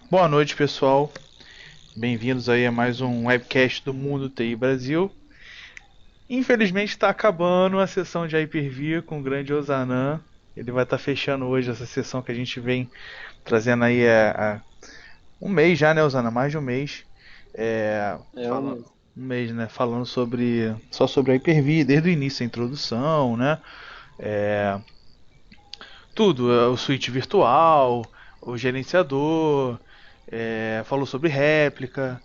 Boa noite, pessoal. Bem-vindos aí a mais um webcast do Mundo TI Brasil. Infelizmente está acabando a sessão de Hyper-V com o grande Ozanam. Ele vai estar fechando hoje essa sessão que a gente vem trazendo aí há um mês já, né, Ozanam? Mais de um mês. É Falando um mês, né? Falando só sobre Hyper-V, desde o início, a introdução, né? É, tudo, o switch virtual, o gerenciador, falou sobre réplica,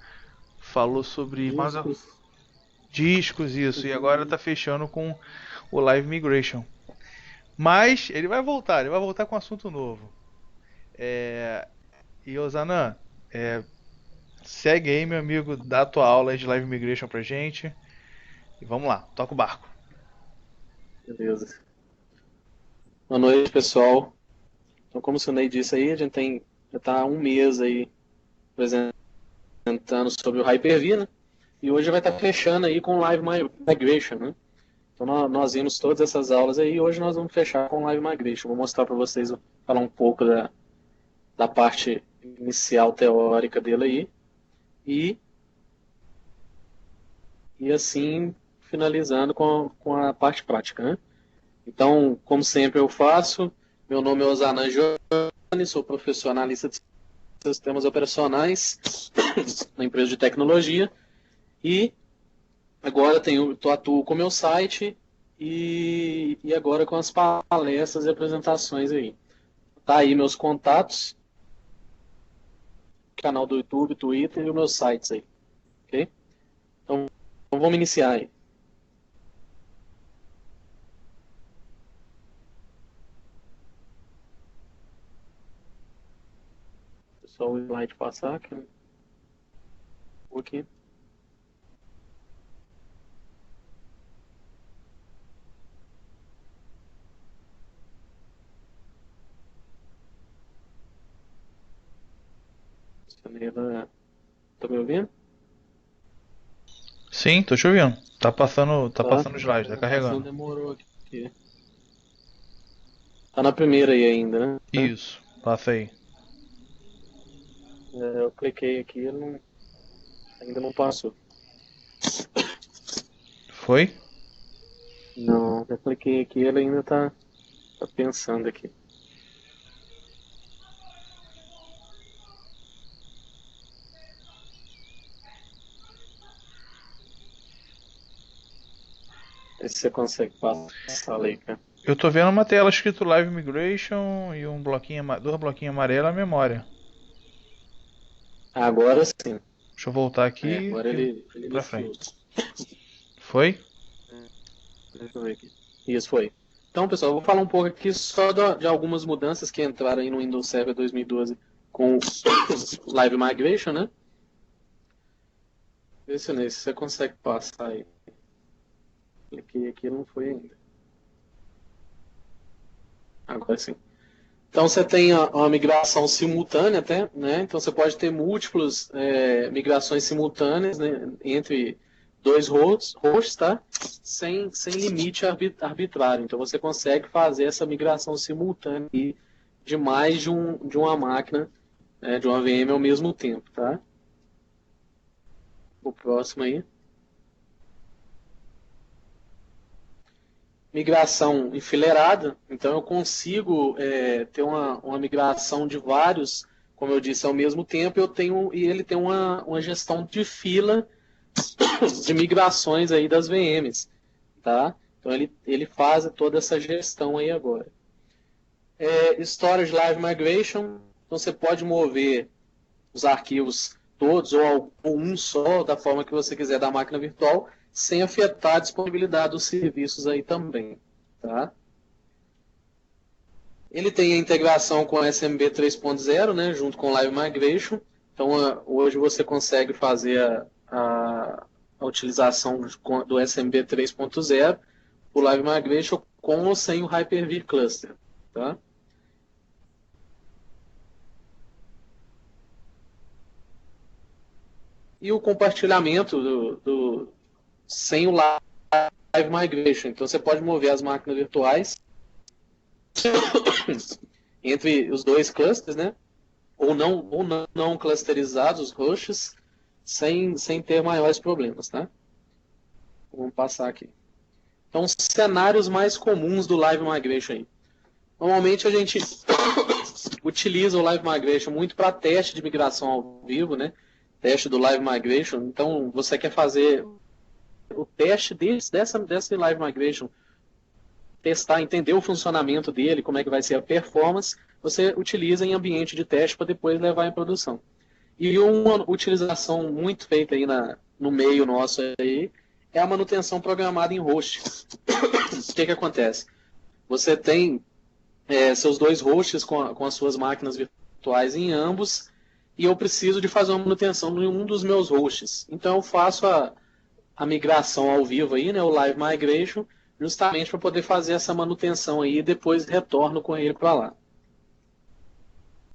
falou sobre mais discos. discos, isso, e agora Uhum. tá fechando com o Live Migration. Mas ele vai voltar com um assunto novo. E Ozanan, é, segue aí, meu amigo, dá a tua aula aí de Live Migration pra gente. E vamos lá, toca o barco. Beleza. Boa noite, pessoal. Então, como o Sunei disse aí, a gente já está há um mês aí apresentando sobre o Hyper-V, né? E hoje vai estar fechando aí com o Live Migration, né? Então, nós vimos todas essas aulas aí e hoje nós vamos fechar com o Live Migration. Vou mostrar para vocês, falar um pouco da parte inicial teórica dele aí e, e assim finalizando com a parte prática, né? Então, como sempre eu faço, meu nome é Osanan Giovanni, sou professor analista de sistemas operacionais na empresa de tecnologia e agora atuo com o meu site e agora com as palestras e apresentações aí. Tá aí meus contatos, canal do YouTube, Twitter e os meus sites aí, ok? Então vamos iniciar aí. Só o slide passar aqui. Tá me ouvindo? Sim, tô te ouvindo. Tá Tá. passando o slide, A tá apresentação carregando. demorou aqui. Tá na primeira aí ainda, né? Isso, passa aí. Eu cliquei aqui, ainda não passou. Foi? Não, eu cliquei aqui, ele ainda tá pensando aqui. Vê se você consegue passar ali, cara. Eu tô vendo uma tela escrito Live Migration e um bloquinho, duas bloquinhos amarelos à memória. Agora sim. Deixa eu voltar aqui Agora e ele pra iniciou. frente. Foi? Deixa eu ver aqui. Isso foi. Então, pessoal, eu vou falar um pouco aqui só de algumas mudanças que entraram aí no Windows Server 2012 com o Live Migration, né? Vê se você consegue passar aí. Cliquei aqui, não foi ainda. Agora sim. Então você tem uma migração simultânea até, né? Então você pode ter múltiplas migrações simultâneas, né? Entre dois hosts, tá? Sem limite arbitrário. Então você consegue fazer essa migração simultânea de mais de uma máquina, né? De uma VM ao mesmo tempo, tá? O próximo aí. Migração enfileirada, então eu consigo ter uma migração de vários, como eu disse, ao mesmo tempo, e ele tem uma gestão de fila de migrações aí das VMs, tá? Então ele faz toda essa gestão aí agora. Storage Live Migration, então você pode mover os arquivos todos ou um só, da forma que você quiser da máquina virtual, sem afetar a disponibilidade dos serviços aí também, tá? Ele tem a integração com SMB 3.0, né, junto com Live Migration. Então, hoje você consegue fazer a utilização do SMB 3.0, o Live Migration, com ou sem o Hyper-V Cluster. Tá? E o compartilhamento sem o Live Migration. Então, você pode mover as máquinas virtuais entre os dois clusters, né? ou não clusterizados os hosts, sem ter maiores problemas, tá? Vamos passar aqui. Então, os cenários mais comuns do Live Migration aí. Normalmente a gente utiliza o Live Migration muito para teste de migração ao vivo, né? Teste do Live Migration. Então, você quer fazer o teste desse Live Migration, testar, entender o funcionamento dele, como é que vai ser a performance, você utiliza em ambiente de teste para depois levar em produção. E uma utilização muito feita aí no meio nosso aí é a manutenção programada em host. O que acontece? Você tem seus dois hosts com as suas máquinas virtuais em ambos, e eu preciso de fazer uma manutenção em um dos meus hosts. Então eu faço a migração ao vivo aí, né, o Live Migration, justamente para poder fazer essa manutenção aí e depois retorno com ele para lá.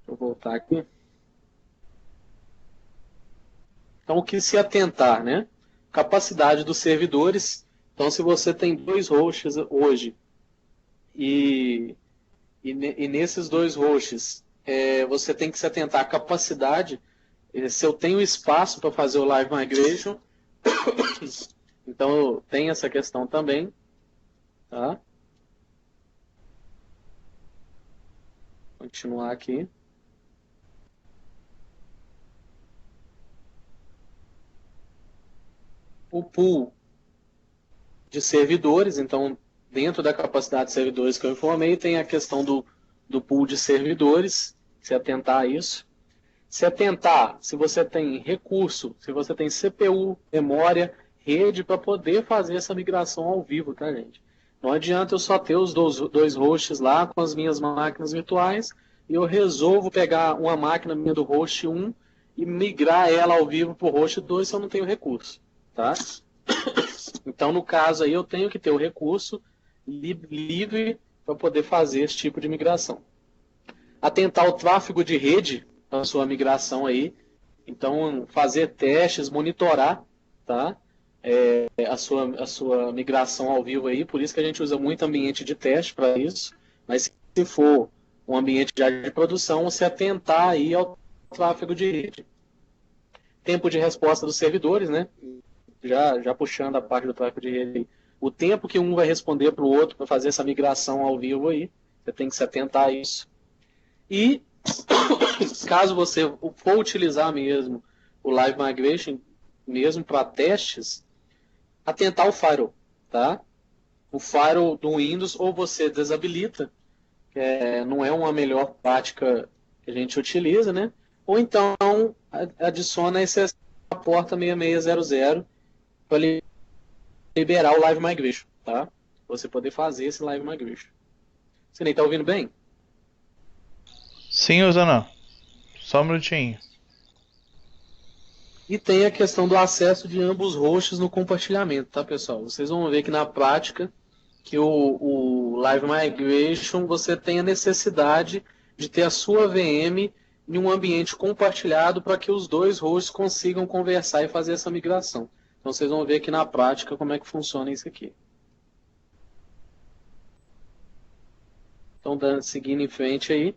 Vou voltar aqui. Então, o que se atentar, né? Capacidade dos servidores. Então, se você tem dois hosts hoje e nesses dois hosts você tem que se atentar à capacidade, se eu tenho espaço para fazer o Live Migration, então tem essa questão também, tá? Continuar aqui. O pool de servidores, então dentro da capacidade de servidores que eu informei, tem a questão do pool de servidores, se atentar a isso. Se atentar se você tem recurso, se você tem CPU, memória, rede para poder fazer essa migração ao vivo, tá, gente? Não adianta eu só ter os dois hosts lá com as minhas máquinas virtuais e eu resolvo pegar uma máquina minha do host 1 e migrar ela ao vivo para o host 2 se eu não tenho recurso, tá? Então, no caso aí, eu tenho que ter o recurso livre para poder fazer esse tipo de migração. Atentar o tráfego de rede para a sua migração aí. Então, fazer testes, monitorar, tá? A sua migração ao vivo aí. Por isso que a gente usa muito ambiente de teste para isso. Mas se for um ambiente de produção, você atentar aí ao tráfego de rede. Tempo de resposta dos servidores, né? Já puxando a parte do tráfego de rede, o tempo que um vai responder para o outro para fazer essa migração ao vivo aí, você tem que se atentar a isso. E caso você for utilizar mesmo o Live Migration, mesmo para testes, atentar ao firewall, tá? O firewall do Windows ou você desabilita, não é uma melhor prática que a gente utiliza, né? Ou então adiciona essa porta 6600 para liberar o Live Migration, tá? Você poder fazer esse Live Migration. Você nem tá ouvindo bem? Sim, Osana. Só um minutinho. E tem a questão do acesso de ambos hosts no compartilhamento, tá, pessoal? Vocês vão ver que na prática que o Live Migration você tem a necessidade de ter a sua VM em um ambiente compartilhado para que os dois hosts consigam conversar e fazer essa migração. Então vocês vão ver aqui na prática como é que funciona isso aqui. Então, seguindo em frente aí.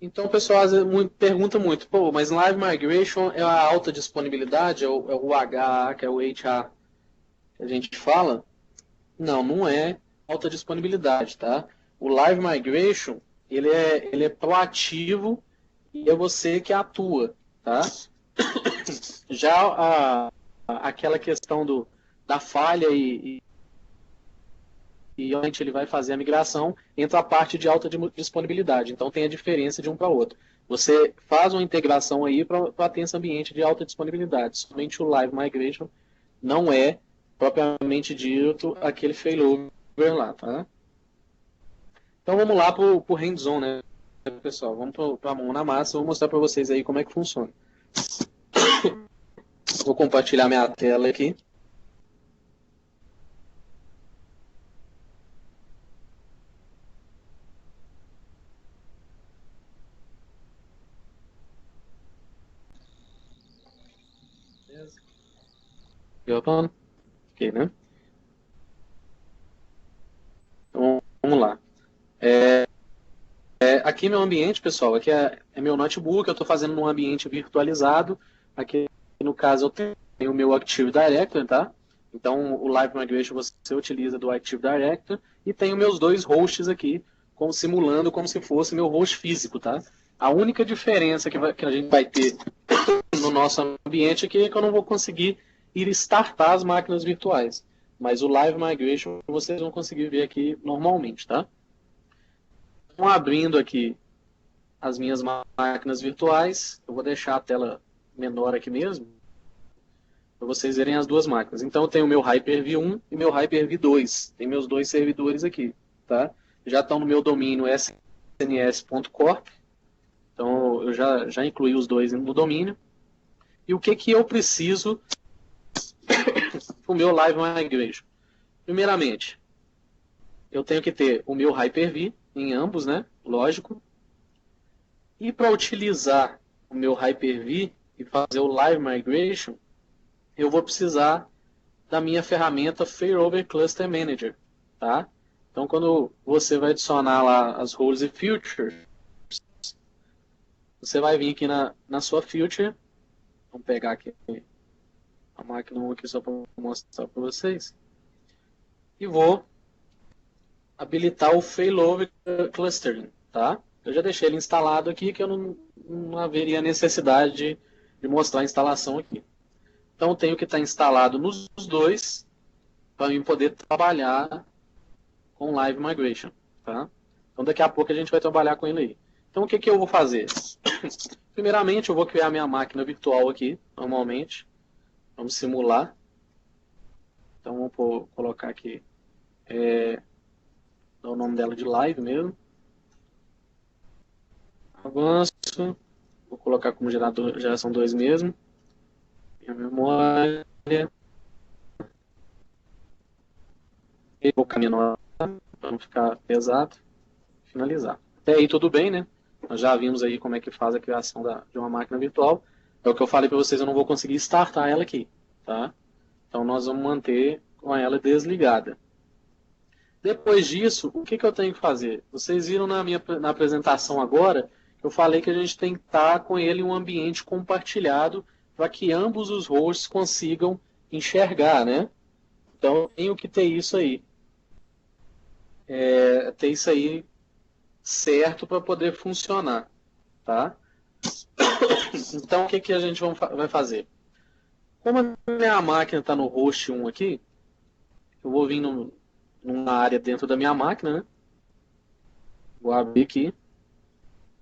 Então, o pessoal às vezes pergunta muito, pô, mas Live Migration é a alta disponibilidade, é o HA, que é o HA que a gente fala? Não, não é alta disponibilidade, tá? O Live Migration, ele é proativo e é você que atua, tá? Já aquela questão da falha e onde ele vai fazer a migração, entra a parte de alta disponibilidade. Então tem a diferença de um para outro. Você faz uma integração aí para ter esse ambiente de alta disponibilidade. Somente o Live Migration não é propriamente dito aquele failover lá, tá? Então vamos lá para o hands-on, né, pessoal? Vamos para a mão na massa. Vou mostrar para vocês aí como é que funciona. Vou compartilhar minha tela aqui. Ok, né? aqui meu ambiente, pessoal, aqui é meu notebook, eu estou fazendo num ambiente virtualizado. Aqui, no caso, eu tenho o meu Active Directory, tá? Então, o Live Migration você utiliza do Active Directory. E tenho meus dois hosts aqui, simulando como se fosse meu host físico, tá? A única diferença que a gente vai ter no nosso ambiente aqui é que eu não vou conseguir ir startar as máquinas virtuais. Mas o Live Migration vocês vão conseguir ver aqui normalmente, tá? Então, abrindo aqui as minhas máquinas virtuais, eu vou deixar a tela menor aqui mesmo, para vocês verem as duas máquinas. Então eu tenho o meu Hyper-V 1 e meu Hyper-V 2. Tem meus dois servidores aqui, tá? Já estão no meu domínio sns.corp. Então eu já incluí os dois no domínio. E o que eu preciso para o meu Live Migration? Primeiramente, eu tenho que ter o meu Hyper-V em ambos, né? Lógico. E para utilizar o meu Hyper-V e fazer o Live Migration, eu vou precisar da minha ferramenta Failover Cluster Manager, tá? Então, quando você vai adicionar lá as roles e features, você vai vir aqui na sua feature, vamos pegar aqui a máquina 1 aqui só para mostrar para vocês, e vou habilitar o Failover Clustering, tá? Eu já deixei ele instalado aqui, que eu não haveria necessidade de mostrar a instalação aqui. Então, eu tenho que estar instalado nos dois para eu poder trabalhar com Live Migration, tá? Então, daqui a pouco a gente vai trabalhar com ele aí. Então, o que eu vou fazer? Primeiramente, eu vou criar minha máquina virtual aqui, normalmente. Vamos simular. Então, vamos colocar aqui, dar o nome dela de Live mesmo. Avanço. Vou colocar como geração 2 mesmo. Minha memória. E vou caminhar para não ficar pesado. Finalizar. Até aí tudo bem, né? Nós já vimos aí como é que faz a criação de uma máquina virtual. É o que eu falei para vocês, eu não vou conseguir startar ela aqui, tá? Então nós vamos manter com ela desligada. Depois disso, o que eu tenho que fazer? Vocês viram na apresentação agora, que eu falei que a gente tem que estar com ele em um ambiente compartilhado para que ambos os hosts consigam enxergar, né? Então eu tenho que ter isso aí. Ter isso aí certo para poder funcionar, tá? Então, o que a gente vai fazer? Como a minha máquina está no host 1 aqui, eu vou vir numa área dentro da minha máquina, né? Vou abrir aqui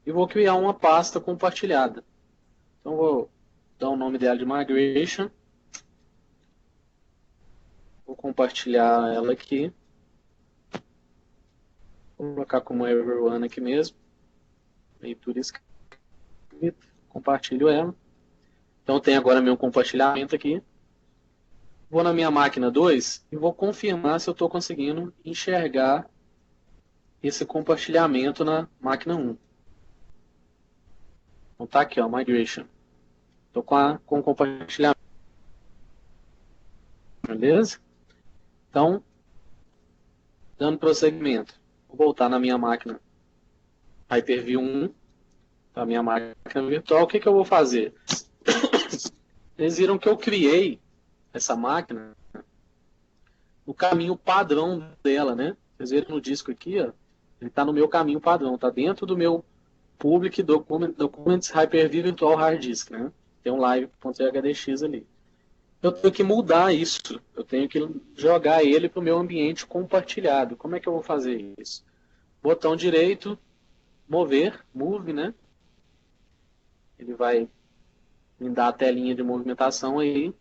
e vou criar uma pasta compartilhada. Então, vou dar o nome dela de Migration. Vou compartilhar ela aqui. Vou colocar como Everyone aqui mesmo. Leitura escrita. Compartilho ela. Então tem agora meu compartilhamento aqui. Vou na minha máquina 2 e vou confirmar se eu estou conseguindo enxergar esse compartilhamento na máquina 1. Então tá aqui, ó, Migration. Estou com o compartilhamento. Beleza? Então, dando prosseguimento. Vou voltar na minha máquina Hyper-V 1, a minha máquina virtual. O que eu vou fazer? Eles viram que eu criei essa máquina no caminho padrão dela, né? Vocês viram no disco aqui, ó, ele está no meu caminho padrão, está dentro do meu Public Documents Hyper-V Virtual Hard Disk, né? Tem um live.hdx ali. Eu tenho que mudar isso, eu tenho que jogar ele para o meu ambiente compartilhado. Como é que eu vou fazer isso? Botão direito, mover, move, né? Ele vai me dar a telinha de movimentação aí.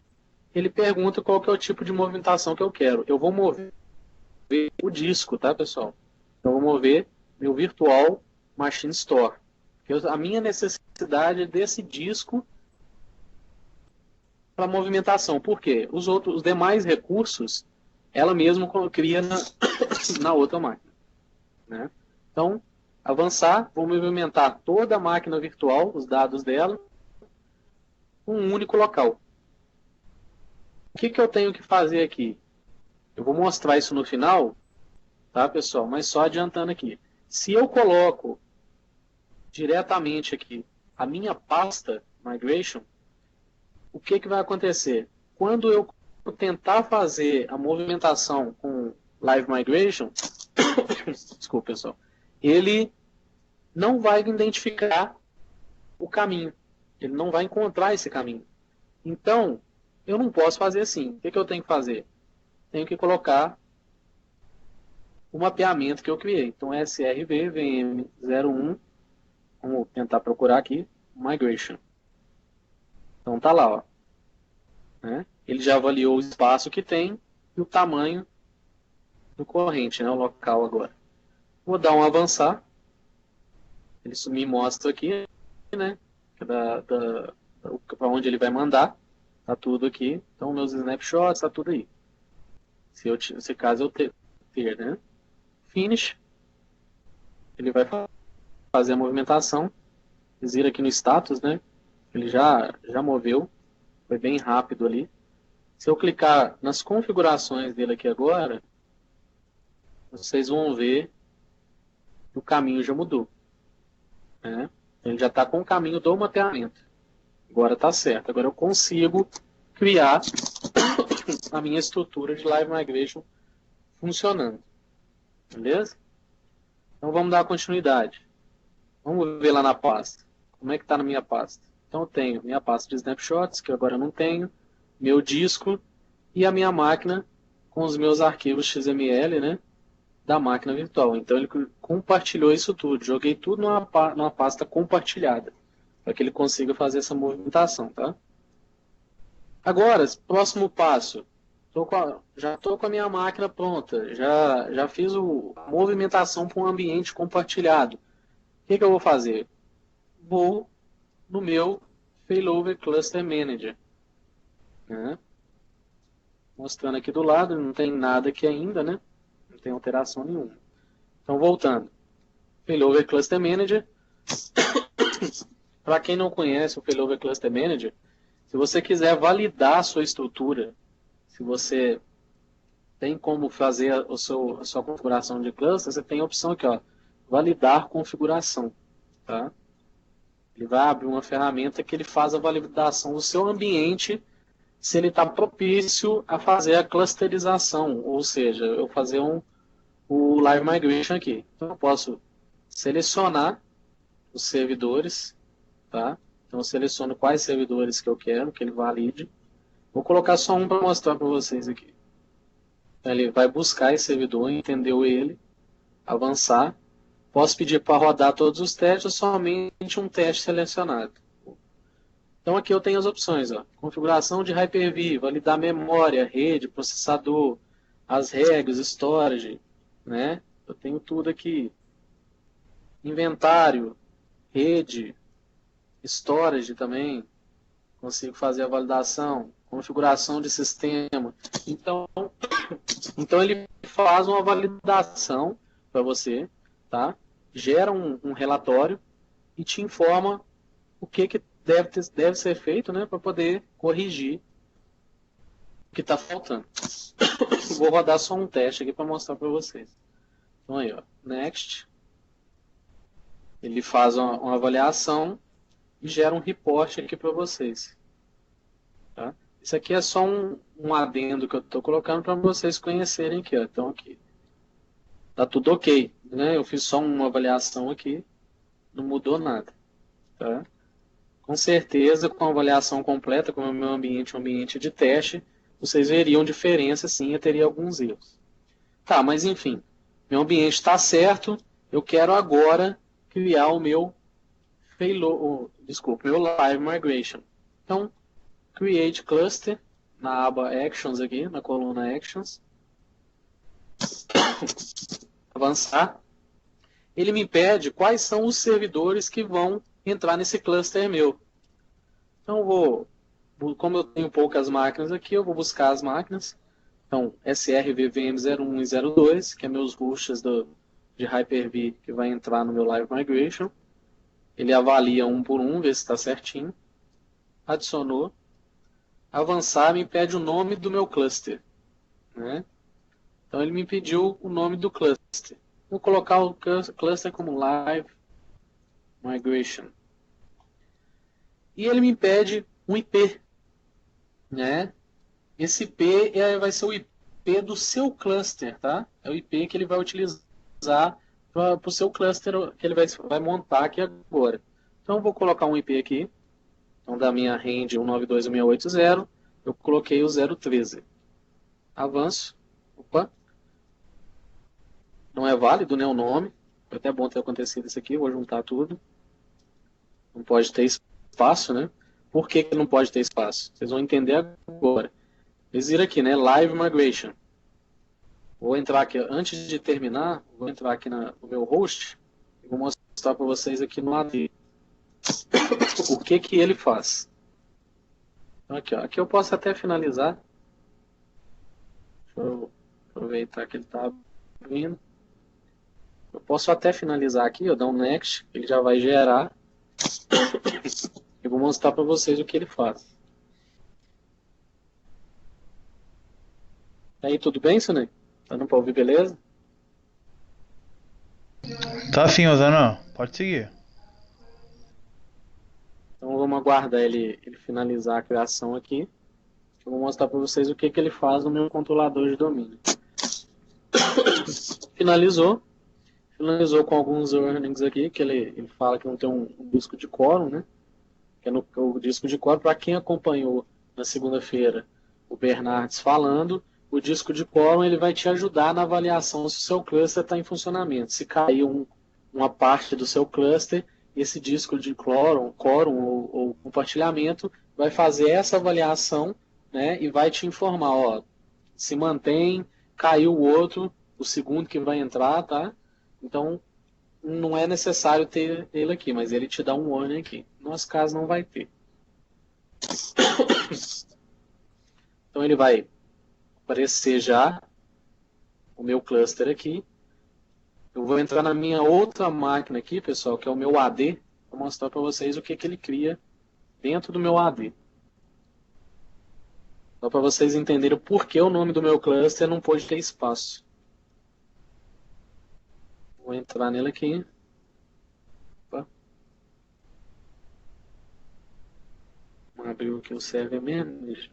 Ele pergunta qual que é o tipo de movimentação que eu quero. Eu vou mover o disco, tá, pessoal? Eu vou mover meu Virtual Machine Store. A minha necessidade é desse disco para movimentação. Por quê? Os demais recursos, ela mesma cria na outra máquina, né? Então, avançar, vou movimentar toda a máquina virtual, os dados dela, um único local. O que eu tenho que fazer aqui? Eu vou mostrar isso no final, tá, pessoal? Mas só adiantando aqui. Se eu coloco diretamente aqui a minha pasta Migration, o que vai acontecer? Quando eu tentar fazer a movimentação com Live Migration, desculpa pessoal, ele não vai identificar o caminho, ele não vai encontrar esse caminho. Então, eu não posso fazer assim. O que eu tenho que fazer? Tenho que colocar o mapeamento que eu criei. Então, SRV VM01, vamos tentar procurar aqui, Migration. Então, tá lá, ó. Né? Ele já avaliou o espaço que tem e o tamanho do corrente, né? O local agora. Vou dar um avançar. Ele me mostra aqui, né? Para onde ele vai mandar. Tá tudo aqui. Então, meus snapshots, tá tudo aí. Se caso eu ter, né? Finish. Ele vai fazer a movimentação. Vocês viram aqui no status, né? Ele já moveu. Foi bem rápido ali. Se eu clicar nas configurações dele aqui agora, vocês vão ver que o caminho já mudou. Né? Ele já está com o caminho do mapeamento. Agora está certo. Agora eu consigo criar a minha estrutura de Live Migration funcionando. Beleza? Então vamos dar continuidade. Vamos ver lá na pasta. Como é que está na minha pasta? Então eu tenho minha pasta de snapshots, que agora eu não tenho, meu disco e a minha máquina com os meus arquivos XML, né, da máquina virtual. Então ele compartilhou isso tudo, joguei tudo numa pasta compartilhada, para que ele consiga fazer essa movimentação, tá? Agora, próximo passo, já estou com a minha máquina pronta, já fiz a movimentação para um ambiente compartilhado. O que eu vou fazer? Vou no meu Failover Cluster Manager. Né? Mostrando aqui do lado, não tem nada aqui ainda, né? Não tem alteração nenhuma. Então, voltando. Failover Cluster Manager. Para quem não conhece o Failover Cluster Manager, se você quiser validar a sua estrutura, se você tem como fazer a sua configuração de cluster, você tem a opção aqui, ó, validar configuração. Tá? Ele vai abrir uma ferramenta que ele faz a validação do seu ambiente, se ele está propício a fazer a clusterização, ou seja, eu fazer o Live Migration aqui. Então eu posso selecionar os servidores, tá? Então eu seleciono quais servidores que eu quero que ele valide. Vou colocar só um para mostrar para vocês aqui. Então, ele vai buscar esse servidor, entendeu ele, avançar. Posso pedir para rodar todos os testes ou somente um teste selecionado. Então aqui eu tenho as opções, ó. Configuração de Hyper-V, validar memória, rede, processador, as regras, storage, né? Eu tenho tudo aqui. Inventário, rede, storage também. Consigo fazer a validação, configuração de sistema. Então ele faz uma validação para você, tá? Gera um relatório e te informa o que deve ser feito, né, para poder corrigir o que está faltando. Vou rodar só um teste aqui para mostrar para vocês. Então aí, ó, Next. Ele faz uma avaliação e gera um report aqui para vocês. Tá? Isso aqui é só um adendo que eu estou colocando para vocês conhecerem aqui. Ó. Então aqui. Tá tudo ok. Né? Eu fiz só uma avaliação aqui. Não mudou nada. Tá? Com certeza, com a avaliação completa, como é o meu ambiente, um ambiente de teste, vocês veriam diferença, sim, eu teria alguns erros. Tá, mas enfim, meu ambiente está certo, eu quero agora criar o meu meu Live Migration. Então, Create Cluster, na aba Actions aqui, na coluna Actions. Avançar. Ele me pede quais são os servidores que vão entrar nesse cluster meu. Então como eu tenho poucas máquinas aqui, eu vou buscar as máquinas. Então, SRVVM01 e 02, que é meus hosts de Hyper-V que vai entrar no meu Live Migration. Ele avalia um por um, vê se está certinho. Adicionou. Avançar me pede o nome do meu cluster. Né? Então ele me pediu o nome do cluster. Vou colocar o cluster como Live Migration. E ele me pede um IP, né? Esse IP vai ser o IP do seu cluster, tá? É o IP que ele vai utilizar para o seu cluster que ele vai montar aqui agora. Então eu vou colocar um IP aqui. Então da minha range 192.168.0, eu coloquei o 013. Avanço. Opa. Não é válido, né, o nome. Foi até bom ter acontecido isso aqui. Vou juntar tudo. Não pode ter espaço, né? Por que não pode ter espaço? Vocês vão entender agora. Vocês viram aqui, né? Live Migration. Vou entrar aqui, antes de terminar, vou entrar aqui no meu host e vou mostrar para vocês aqui no AD o que ele faz. Então, aqui, ó, aqui eu posso até finalizar. Deixa eu aproveitar que ele está abrindo. Eu posso até finalizar aqui, eu dar um next, ele já vai gerar. Eu vou mostrar para vocês o que ele faz. Aí, tudo bem, Sunei? Tá dando para ouvir, beleza? Tá sim, Ozanão. Pode seguir. Então vamos aguardar ele finalizar a criação aqui. Eu vou mostrar para vocês o que ele faz no meu controlador de domínio. Finalizou com alguns earnings aqui, que ele fala que não tem um disco de quórum, né? Que é o disco de quórum, para quem acompanhou na segunda-feira o Bernardes falando, o disco de quórum ele vai te ajudar na avaliação se o seu cluster está em funcionamento. Se caiu uma parte do seu cluster, esse disco de quórum ou compartilhamento vai fazer essa avaliação, né, e vai te informar, ó, se mantém, caiu o outro, o segundo que vai entrar, tá? Então, não é necessário ter ele aqui, mas ele te dá um warning aqui. No nosso caso, não vai ter. Então, ele vai aparecer já o meu cluster aqui. Eu vou entrar na minha outra máquina aqui, pessoal, que é o meu AD, para mostrar para vocês o que ele cria dentro do meu AD. Só para vocês entenderem por que o nome do meu cluster não pode ter espaço. Vou entrar nele aqui. Opa. Vamos abrir aqui o server manager.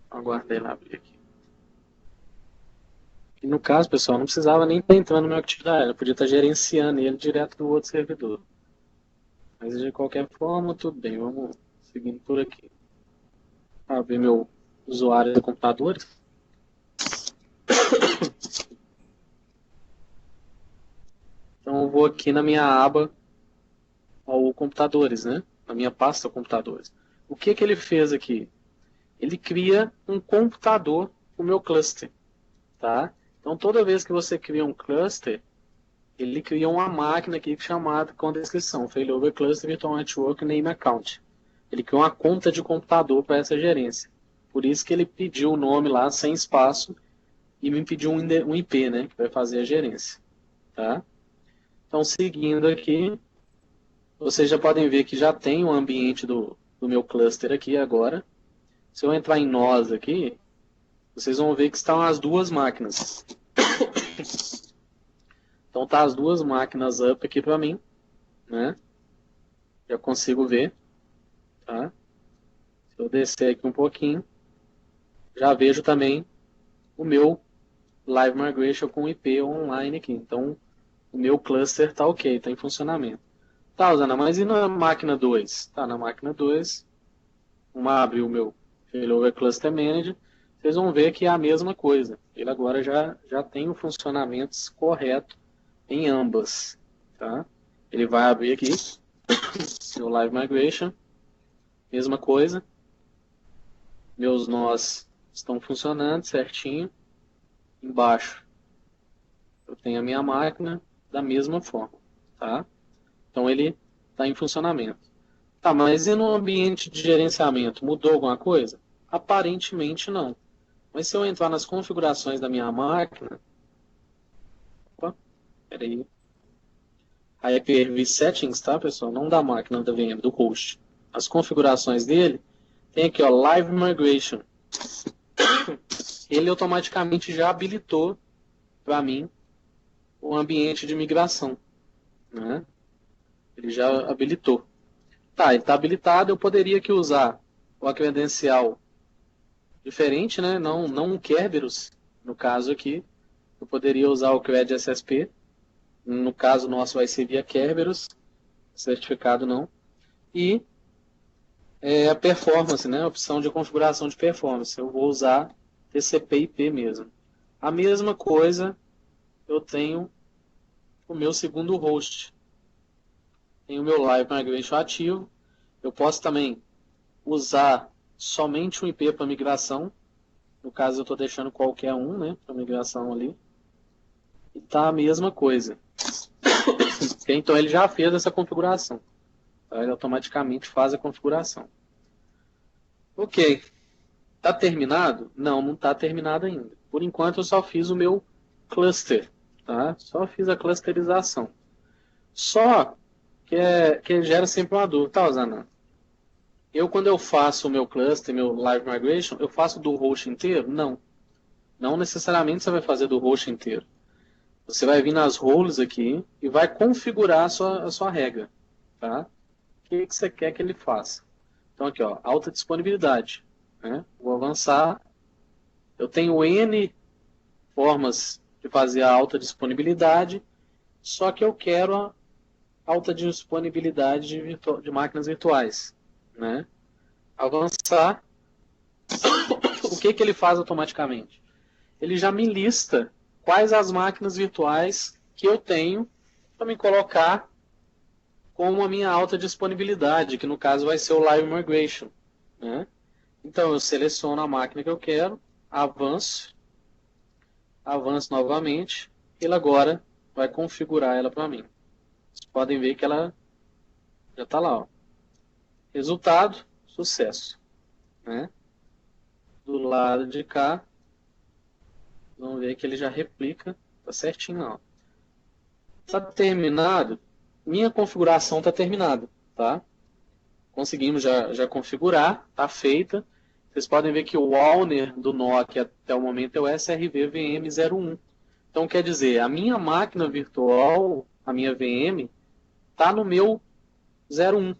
Aguardei lá abrir aqui. E no caso, pessoal, não precisava nem estar entrando no meu Active Directory, eu podia estar gerenciando ele direto do outro servidor. Mas de qualquer forma, tudo bem, vamos seguindo por aqui. Abrir meu usuário de computadores. Então eu vou aqui na minha aba ao computadores, né? Na minha pasta computadores. O que ele fez aqui? Ele cria um computador para o meu cluster, tá? Então toda vez que você cria um cluster, ele cria uma máquina aqui chamada com descrição, Failover Cluster Virtual Network Name Account. Ele criou uma conta de computador para essa gerência. Por isso que ele pediu o nome lá sem espaço e me pediu um IP, né? Que vai fazer a gerência, tá? Então seguindo aqui, vocês já podem ver que já tem o ambiente do meu cluster aqui agora. Se eu entrar em nós aqui, vocês vão ver que estão as duas máquinas. Então tá as duas máquinas up aqui para mim, né? Já consigo ver, tá? Se eu descer aqui um pouquinho, já vejo também o meu Live Migration com IP online aqui. Então o meu cluster tá ok, tá em funcionamento. Tá, Osana, mas e na máquina 2? Tá, na máquina 2, vamos abrir o meu Failover Cluster Manager. Vocês vão ver que é a mesma coisa. Ele agora já tem o funcionamento correto em ambas. Tá? Ele vai abrir aqui o Live Migration. Mesma coisa. Meus nós estão funcionando certinho. Embaixo eu tenho a minha máquina da mesma forma. Tá? Então ele está em funcionamento. Tá, mas e no ambiente de gerenciamento? Mudou alguma coisa? Aparentemente não. Mas se eu entrar nas configurações da minha máquina... Opa, peraí. A Hyper-V Settings, tá, pessoal? Não da máquina da VM, do host. As configurações dele, tem aqui, ó, Live Migration. ele automaticamente já habilitou para mim o ambiente de migração, né? Ele já habilitou. Tá, ele está habilitado, eu poderia aqui usar uma credencial diferente, né? Não um Kerberos, no caso aqui. Eu poderia usar o Cred SSP. No caso nosso vai ser via Kerberos, certificado não. E a performance, né? A opção de configuração de performance. Eu vou usar TCP/IP mesmo. A mesma coisa eu tenho o meu segundo host. Tenho o meu Live Migration ativo. Eu posso também usar somente um IP para migração. No caso, eu estou deixando qualquer um, né, para migração ali. E tá a mesma coisa. Então, ele já fez essa configuração. Tá? Ele automaticamente faz a configuração. Ok. Está terminado? Não, não está terminado ainda. Por enquanto, eu só fiz o meu cluster. Tá? Só fiz a clusterização. Só que gera sempre uma dúvida. Tá, Osana? Quando eu faço o meu cluster, meu Live Migration, eu faço do host inteiro? Não. Não necessariamente você vai fazer do host inteiro. Você vai vir nas roles aqui e vai configurar a sua regra. Tá? O que você quer que ele faça? Então aqui, ó, alta disponibilidade. Né? Vou avançar. Eu tenho N formas de fazer a alta disponibilidade, só que eu quero a alta disponibilidade de máquinas virtuais. Né? Avançar. O que ele faz automaticamente? Ele já me lista quais as máquinas virtuais que eu tenho para me colocar como a minha alta disponibilidade, que no caso vai ser o Live Migration. Né? Então eu seleciono a máquina que eu quero, avanço novamente, ele agora vai configurar ela para mim. Vocês podem ver que ela já está lá. Ó. Resultado, sucesso. Né? Do lado de cá, vamos ver que ele já replica, tá certinho. Ó. Está terminado, minha configuração está terminada, tá? Conseguimos já configurar, está feita. Vocês podem ver que o owner do nó aqui até o momento é o SRV VM01. Então quer dizer, a minha máquina virtual, a minha VM, está no meu 01.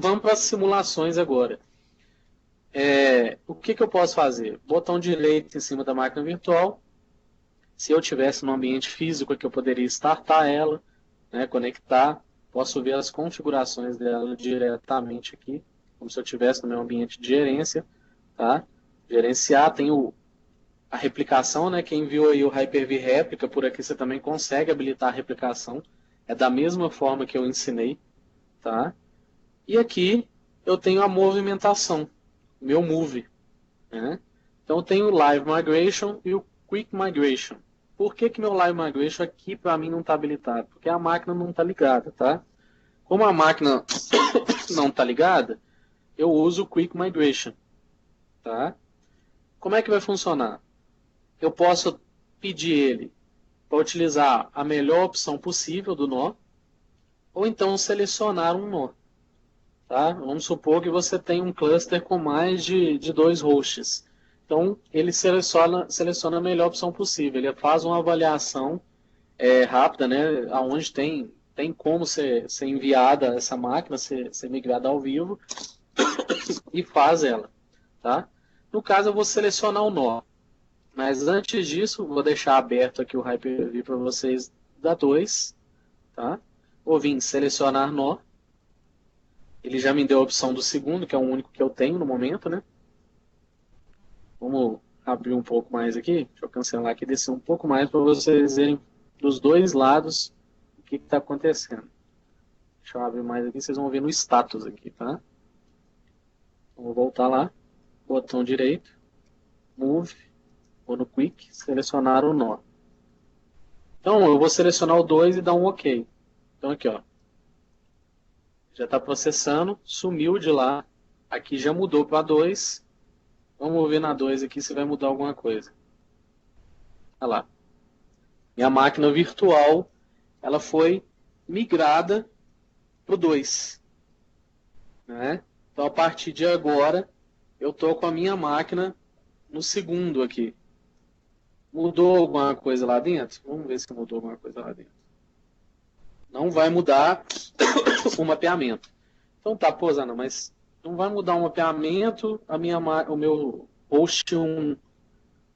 Vamos para as simulações agora. O que eu posso fazer? Botão direito em cima da máquina virtual. Se eu tivesse no ambiente físico aqui, eu poderia startar ela, né, conectar. Posso ver as configurações dela diretamente aqui, como se eu estivesse no meu ambiente de gerência. Tá? Gerenciar, tem a replicação, né? Quem viu aí o Hyper-V réplica, por aqui você também consegue habilitar a replicação. É da mesma forma que eu ensinei. Tá? E aqui eu tenho a movimentação, meu Move. Né? Então eu tenho o Live Migration e o Quick Migration. Por que meu Live Migration aqui para mim não está habilitado? Porque a máquina não está ligada, tá? Como a máquina não está ligada, eu uso o Quick Migration, tá? Como é que vai funcionar? Eu posso pedir ele para utilizar a melhor opção possível do nó, ou então selecionar um nó, tá? Vamos supor que você tem um cluster com mais de 2 hosts. Então, ele seleciona a melhor opção possível. Ele faz uma avaliação rápida, né, onde tem como ser enviada essa máquina, ser migrada ao vivo, e faz ela. Tá? No caso, eu vou selecionar o nó. Mas antes disso, vou deixar aberto aqui o Hyper-V para vocês da 2. Tá? Vou vir selecionar nó. Ele já me deu a opção do segundo, que é o único que eu tenho no momento, né? Vamos abrir um pouco mais aqui. Deixa eu cancelar aqui e descer um pouco mais para vocês verem dos dois lados o que está acontecendo. Deixa eu abrir mais aqui, vocês vão ver no status aqui, tá? Vou voltar lá, botão direito, Move, vou no Quick, selecionar o nó. Então eu vou selecionar o 2 e dar um OK. Então aqui, ó. Já está processando, sumiu de lá. Aqui já mudou para 2. Vamos ver na 2 aqui se vai mudar alguma coisa. Olha lá. Minha máquina virtual, ela foi migrada para o 2. Né? Então, a partir de agora, eu estou com a minha máquina no segundo aqui. Mudou alguma coisa lá dentro? Vamos ver se mudou alguma coisa lá dentro. Não vai mudar o mapeamento. Então tá, pô, Zana, mas não vai mudar o mapeamento, o meu host 1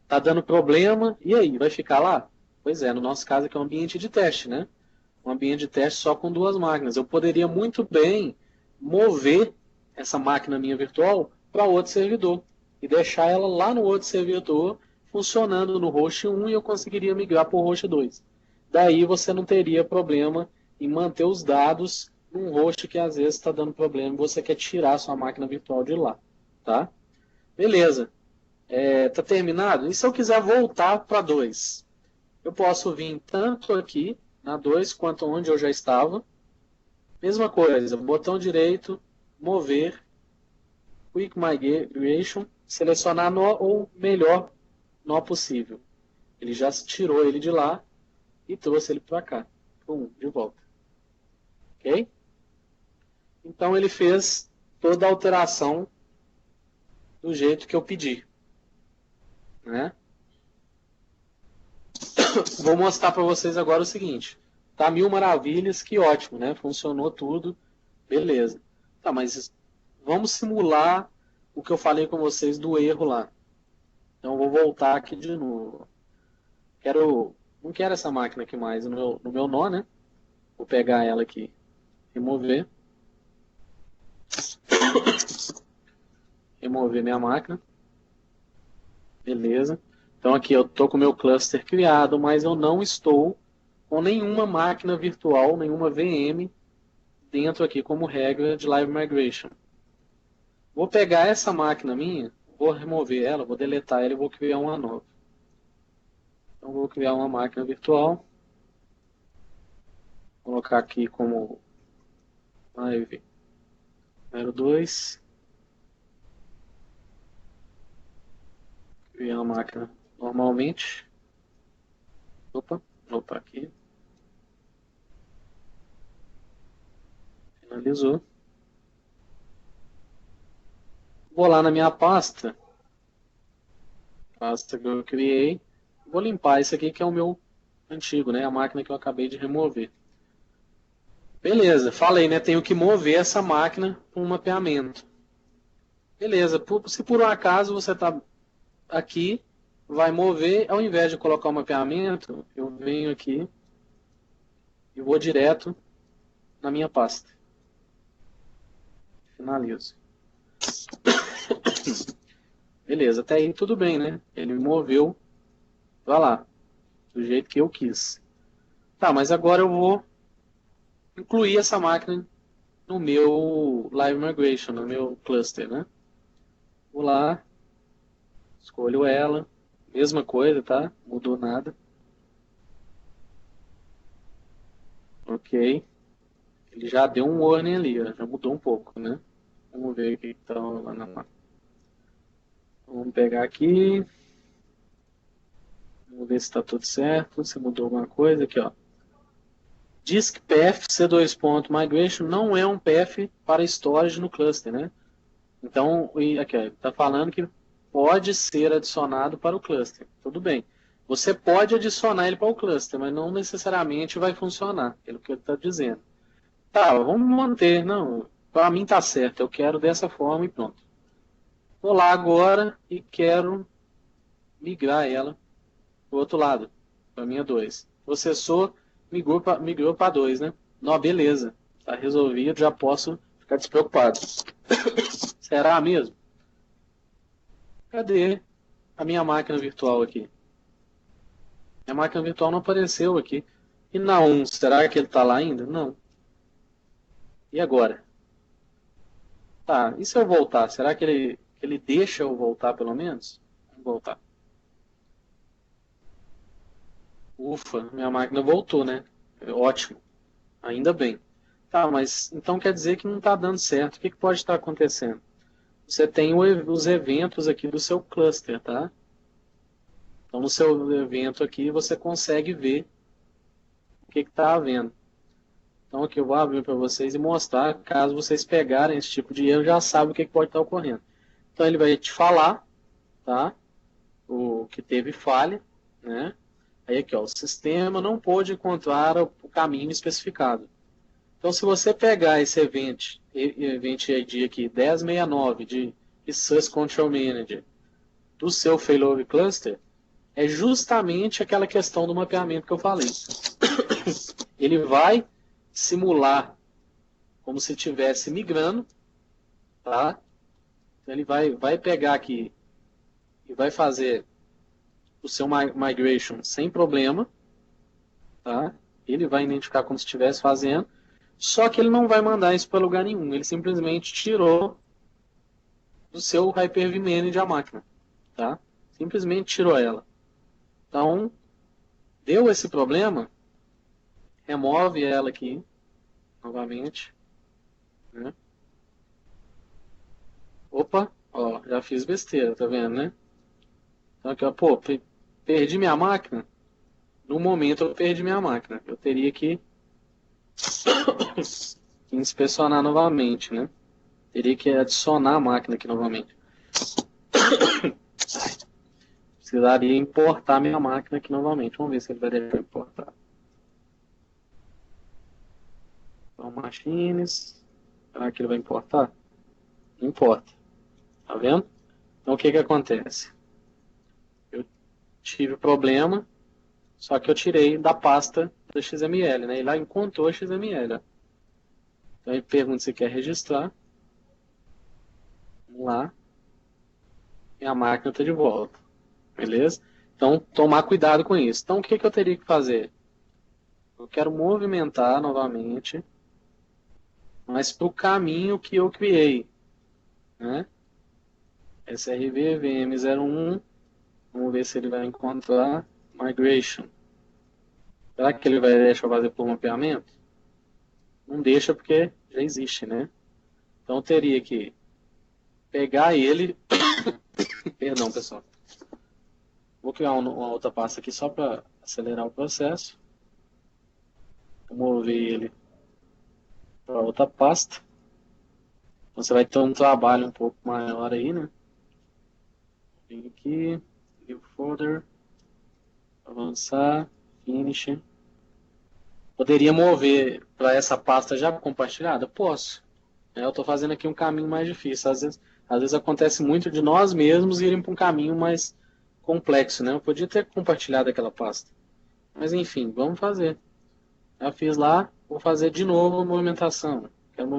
tá dando problema, e aí, vai ficar lá? Pois é, no nosso caso aqui é um ambiente de teste, né? Um ambiente de teste só com 2 máquinas. Eu poderia muito bem mover essa máquina minha virtual para outro servidor e deixar ela lá no outro servidor funcionando no host 1 e eu conseguiria migrar para o host 2. Daí você não teria problema em manter os dados num host que às vezes está dando problema e você quer tirar a sua máquina virtual de lá, tá? Beleza. Tá terminado? E se eu quiser voltar para 2? Eu posso vir tanto aqui na 2 quanto onde eu já estava. Mesma coisa, botão direito, mover, Quick Migration, selecionar nó ou melhor nó possível. Ele já tirou ele de lá e trouxe ele para cá. Pum, de volta. Ok? Então ele fez toda a alteração do jeito que eu pedi. Né? Vou mostrar para vocês agora o seguinte. Tá mil maravilhas, que ótimo, né? Funcionou tudo, beleza. Tá, mas vamos simular o que eu falei com vocês do erro lá. Então vou voltar aqui de novo. Não quero essa máquina aqui mais no meu nó, né? Vou pegar ela aqui, remover. Remover minha máquina. Beleza. Então aqui eu estou com o meu cluster criado, mas eu não estou com nenhuma máquina virtual, nenhuma VM dentro aqui como regra de Live Migration. Vou pegar essa máquina minha, vou remover ela, vou deletar ela e vou criar uma nova. Então vou criar uma máquina virtual. Vou colocar aqui como Live 02. Criar uma máquina normalmente. Opa, voltar aqui. Finalizou. Vou lá na minha pasta que eu criei. Vou limpar isso aqui que é o meu antigo, né? A máquina que eu acabei de remover. Beleza, falei, né? Tenho que mover essa máquina para um mapeamento. Beleza, se por um acaso você está aqui, vai mover, ao invés de colocar o mapeamento, eu venho aqui e vou direto na minha pasta. Finalizo. Beleza, até aí tudo bem, né? Ele me moveu pra lá, do jeito que eu quis. Tá, mas agora eu vou incluir essa máquina no meu Live Migration, no meu cluster, né? Vou lá, escolho ela, mesma coisa, tá? Mudou nada. Ok. Ele já deu um warning ali, ó, já mudou um pouco, né? Vamos ver o que está lá na máquina. Vamos pegar aqui. Vamos ver se está tudo certo, se mudou alguma coisa. Aqui, ó. Disk path C2.migration não é um path para storage no cluster, né? Então, aqui, está falando que pode ser adicionado para o cluster. Tudo bem. Você pode adicionar ele para o cluster, mas não necessariamente vai funcionar, pelo que ele está dizendo. Tá, vamos manter. Não, para mim tá certo. Eu quero dessa forma e pronto. Vou lá agora e quero migrar ela para o outro lado, para a minha 2. Processor migrou para 2, né? Não, beleza. Tá resolvido, já posso ficar despreocupado. Será mesmo? Cadê a minha máquina virtual aqui? Minha máquina virtual não apareceu aqui. E na 1, será que ele está lá ainda? Não. E agora? Tá, e se eu voltar? Será que ele deixa eu voltar pelo menos? Vamos voltar. Ufa, minha máquina voltou, né? Ótimo. Ainda bem. Tá, mas então quer dizer que não está dando certo. O que pode estar acontecendo? Você tem os eventos aqui do seu cluster, tá? Então no seu evento aqui você consegue ver o que está havendo. Então aqui eu vou abrir para vocês e mostrar, caso vocês pegarem esse tipo de erro, já sabem o que pode estar ocorrendo. Então ele vai te falar, tá? o que teve falha, né? Aí aqui, ó, o sistema não pôde encontrar o caminho especificado. Então, se você pegar esse event ID aqui, 1069 de SUS Control Manager, do seu failover cluster, é justamente aquela questão do mapeamento que eu falei. Ele vai simular como se estivesse migrando, tá? Então, ele vai pegar aqui e vai fazer o seu migration sem problema, tá? Ele vai identificar como se estivesse fazendo, só que ele não vai mandar isso para lugar nenhum. Ele simplesmente tirou do seu Hyper-V Manager a máquina, tá? Simplesmente tirou ela. Então, deu esse problema, remove ela aqui, novamente, né? Opa, ó, já fiz besteira, tá vendo, né? Então aqui, ó, pô, perdi minha máquina. No momento eu perdi minha máquina. Eu teria que inspecionar novamente, né? Teria que adicionar a máquina aqui novamente. Precisaria importar minha máquina aqui novamente. Vamos ver se ele vai deixar importar. Então, machines. Será que ele vai importar? Importa. Tá vendo? Então, o que que acontece? Eu tive problema, só que eu tirei da pasta do XML, né? E lá encontrou o XML. Ó. Então, ele pergunta se quer registrar. Vamos lá. E a máquina está de volta. Beleza? Então, tomar cuidado com isso. Então, o que que eu teria que fazer? Eu quero movimentar novamente, mas para o caminho que eu criei, né? SRV VM01, vamos ver se ele vai encontrar migration. Será que ele vai deixar eu fazer por mapeamento? Não deixa porque já existe, né? Então eu teria que pegar ele, perdão pessoal, vou criar uma outra pasta aqui só para acelerar o processo, vou mover ele para outra pasta. Você vai ter um trabalho um pouco maior aí, né? Vem aqui, new folder, avançar, finish. Poderia mover para essa pasta já compartilhada? Posso. Eu estou fazendo aqui um caminho mais difícil. Às vezes acontece muito de nós mesmos irem para um caminho mais complexo, né? Eu podia ter compartilhado aquela pasta. Mas enfim, vamos fazer. Já fiz lá, vou fazer de novo a movimentação. Quero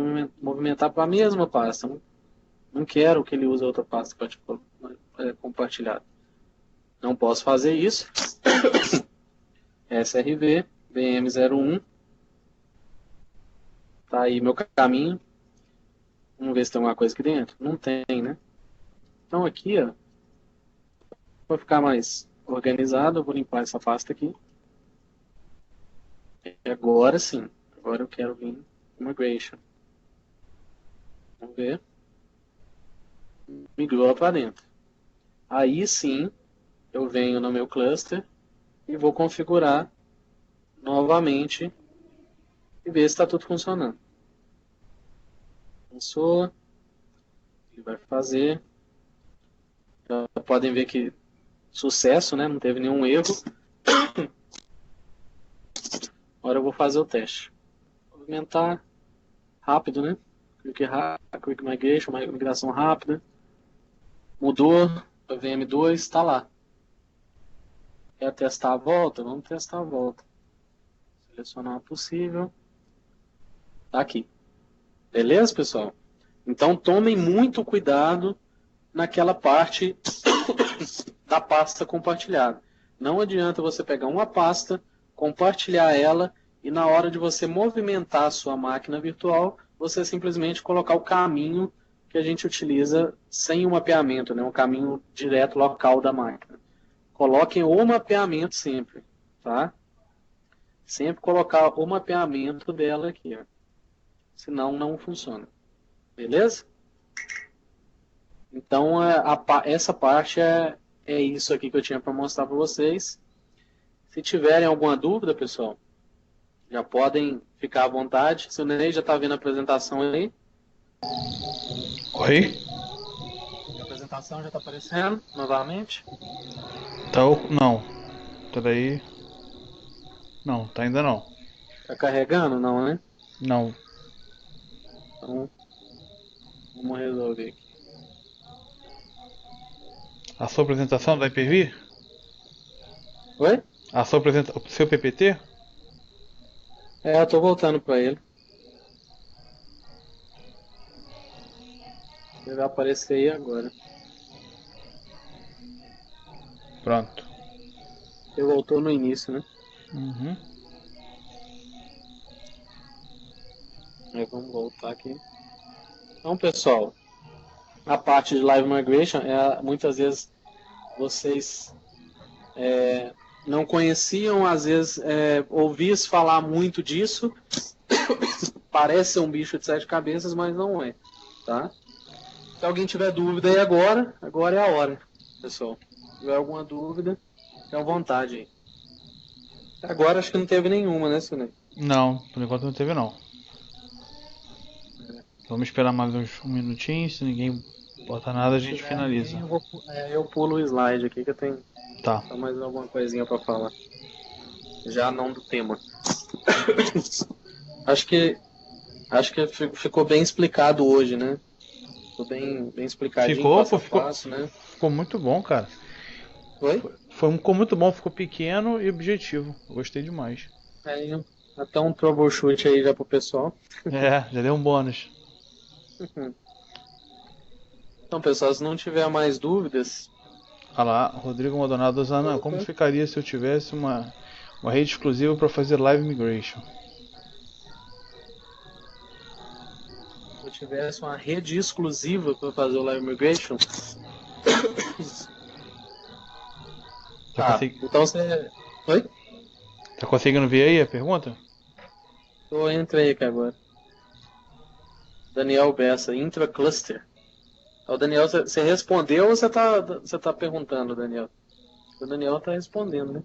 movimentar para a mesma pasta. Não quero que ele use outra pasta para compartilhar. Não posso fazer isso. SRV, VM01. Tá aí meu caminho. Vamos ver se tem alguma coisa aqui dentro. Não tem, né? Então aqui, ó, para ficar mais organizado, eu vou limpar essa pasta aqui. E agora sim. Agora eu quero vir migration. Vamos ver. Migrou para dentro. Aí sim, eu venho no meu cluster e vou configurar novamente e ver se está tudo funcionando. Começou. Ele vai fazer. Já podem ver que sucesso, né? Não teve nenhum erro. Agora eu vou fazer o teste. Movimentar rápido, né? Quick Migration, migração rápida. Mudou para VM2, está lá. Quer testar a volta? Vamos testar a volta. Selecionar possível. Tá aqui. Beleza, pessoal? Então tomem muito cuidado naquela parte da pasta compartilhada. Não adianta você pegar uma pasta, compartilhar ela e na hora de você movimentar a sua máquina virtual, você simplesmente colocar o caminho que a gente utiliza sem o mapeamento, né? Um caminho direto local da máquina. Coloquem o mapeamento sempre, tá? Sempre colocar o mapeamento dela aqui, ó. Senão não funciona. Beleza? Então, essa parte é isso aqui que eu tinha para mostrar para vocês. Se tiverem alguma dúvida, pessoal, já podem ficar à vontade. Se o Ney já está vendo a apresentação aí. Oi? apresentação já está aparecendo novamente? Tá, não. Peraí. Não, tá ainda não. Tá carregando? Não, né? Não. Então, vamos resolver aqui. A sua apresentação do Hyper-V? Oi? A sua apresentação. O seu PPT? Eu tô voltando para ele. Ele vai aparecer aí agora. Pronto. Ele voltou no início, né? Uhum. Aí vamos voltar aqui. Então, pessoal, a parte de Live Migration, muitas vezes vocês não conheciam, às vezes ouviam falar muito disso. Parece ser um bicho de 7 cabeças, mas não é, tá? Se alguém tiver dúvida aí agora é a hora, pessoal. Se tiver alguma dúvida, fique à vontade aí. Agora acho que não teve nenhuma, né, Sunei? Não, por enquanto não teve não. Vamos esperar mais uns um minutinho, se ninguém botar nada a gente finaliza. Eu pulo o slide aqui que eu tenho Tá. só mais alguma coisinha para falar. Já não do tema. Acho que ficou bem explicado hoje, né? Ficou bem explicadinho, Ficou, passo a passo, né? ficou muito bom, cara. Oi? Ficou muito bom, ficou pequeno e objetivo. Eu gostei demais. Até um troubleshoot aí já pro pessoal. É, já deu um bônus. Então, pessoal, se não tiver mais dúvidas, Olha lá, Rodrigo Maldonado Zana, como ficaria se eu tivesse uma rede exclusiva para fazer live migration? se eu tivesse uma rede exclusiva para fazer o Live Migration, então você... Oi? Tá conseguindo ver aí a pergunta? Eu entrei aqui agora. Daniel Bessa, intra-cluster. O Daniel, você respondeu ou você tá perguntando, Daniel? O Daniel tá respondendo, né?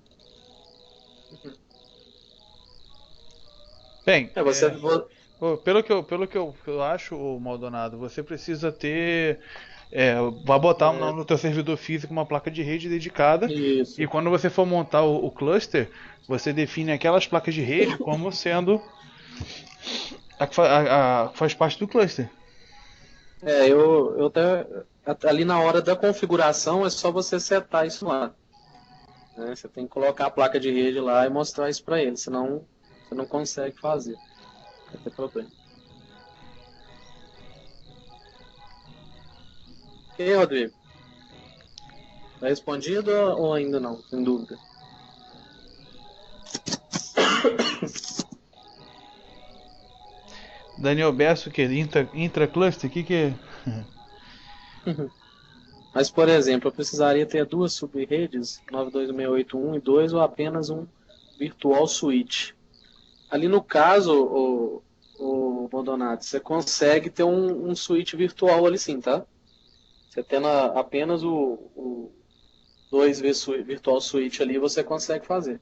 Bem, pelo que eu acho, Maldonado, você precisa ter. Vai botar no teu servidor físico uma placa de rede dedicada. Isso. E quando você for montar o cluster, você define aquelas placas de rede como sendo a que faz parte do cluster. Eu até ali na hora da configuração é só você setar isso lá. Né? Você tem que colocar a placa de rede lá e mostrar isso para ele, senão você não consegue fazer. Não tem problema. E aí, Rodrigo? Tá respondido ou ainda não? Sem dúvida. Daniel Besso, que intra-cluster, o que é? Mas, por exemplo, eu precisaria ter duas sub-redes, 92681 e 2, ou apenas um virtual switch. Ali no caso, o Maldonado, você consegue ter um switch virtual ali sim, tá? Você tendo apenas o 2V virtual switch ali, você consegue fazer.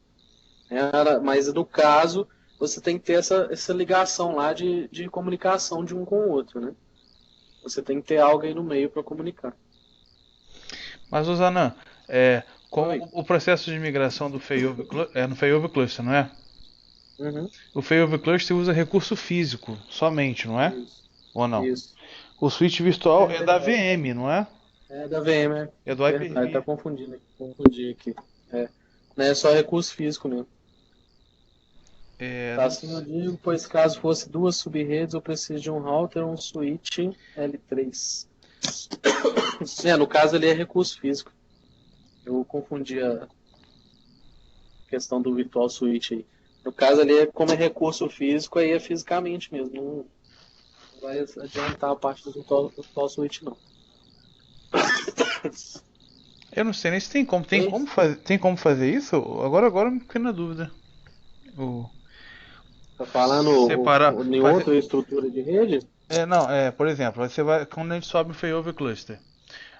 Mas no caso, você tem que ter essa ligação lá de comunicação de um com o outro, né? Você tem que ter algo aí no meio para comunicar. Mas, Zanan, com o processo de migração do failover no failover cluster, não é? Uhum. O failover cluster usa recurso físico somente, não é? Isso. Ou não? Isso. O switch virtual é da VM, não é? É da VM, é do Hyper-V. Tá confundindo aqui. Confundi aqui. Não é só recurso físico mesmo. Tá assim eu digo, pois caso fosse duas sub-redes, eu preciso de um router ou um switch L3. No caso ele é recurso físico. Eu confundi a questão do virtual switch aí. No caso ali, como é recurso físico, aí é fisicamente mesmo. Não vai adiantar a parte do virtual switch, não. Eu não sei nem se tem como. Tem como fazer isso? Agora me fiquei na dúvida. Tá falando separar, em outra estrutura de rede? Por exemplo, quando a gente sobe o failover cluster,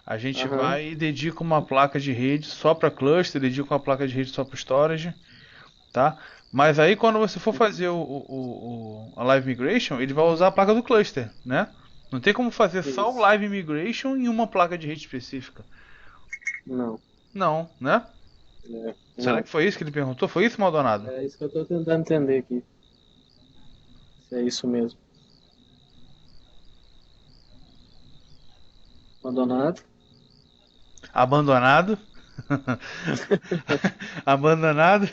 a gente vai e dedica uma placa de rede só para cluster, dedica uma placa de rede só para storage, tá? Mas aí quando você for fazer a live migration, ele vai usar a placa do cluster, né? Não tem como fazer só o Isso. Live Migration em uma placa de rede específica. Não. Não, né? Será Não. que foi isso que ele perguntou? Foi isso, Maldonado? É isso que eu tô tentando entender aqui. Se é isso mesmo. Abandonado? Abandonado? Abandonado?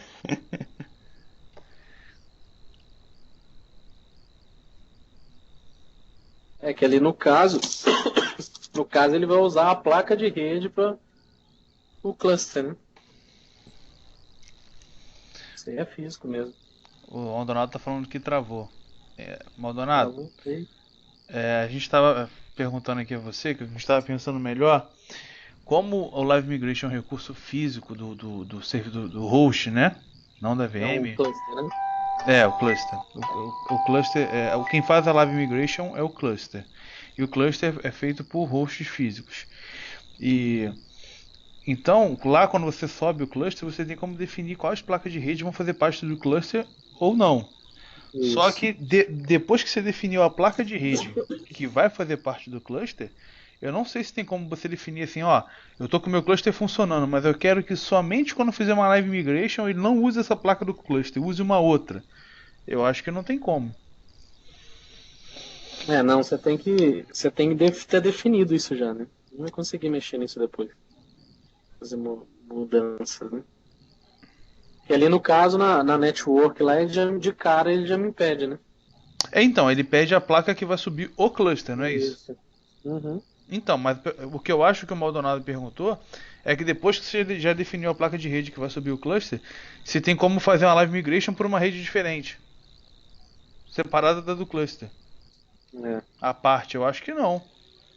É que ali no caso, no caso ele vai usar a placa de rede para o cluster, né? Isso aí é físico mesmo. O Maldonado tá falando que travou. Maldonado, Travou. Aí. a gente estava perguntando aqui a você, que a gente estava pensando melhor, como o Live Migration é um recurso físico do servidor do host, né? Não da É um VM. cluster, né? É, o cluster. O cluster, quem faz a Live Migration é o cluster. E o cluster é feito por hosts físicos. E então, lá quando você sobe o cluster, você tem como definir quais placas de rede vão fazer parte do cluster ou não. Só Isso. que depois que você definiu a placa de rede que vai fazer parte do cluster, eu não sei se tem como você definir assim, ó, eu tô com o meu cluster funcionando, mas eu quero que somente quando fizer uma live migration ele não use essa placa do cluster, use uma outra. Eu acho que não tem como. É, não, você tem que ter definido isso já, né? Não vai conseguir mexer nisso depois. Fazer mudança, né? E ali no caso, na network lá, de cara ele já me impede, né? Então, ele pede a placa que vai subir o cluster, não é isso? Isso. Uhum. Então, mas o que eu acho que o Maldonado perguntou é que depois que você já definiu a placa de rede que vai subir o cluster, você tem como fazer uma live migration por uma rede diferente, separada da do cluster. É, A parte, eu acho que não.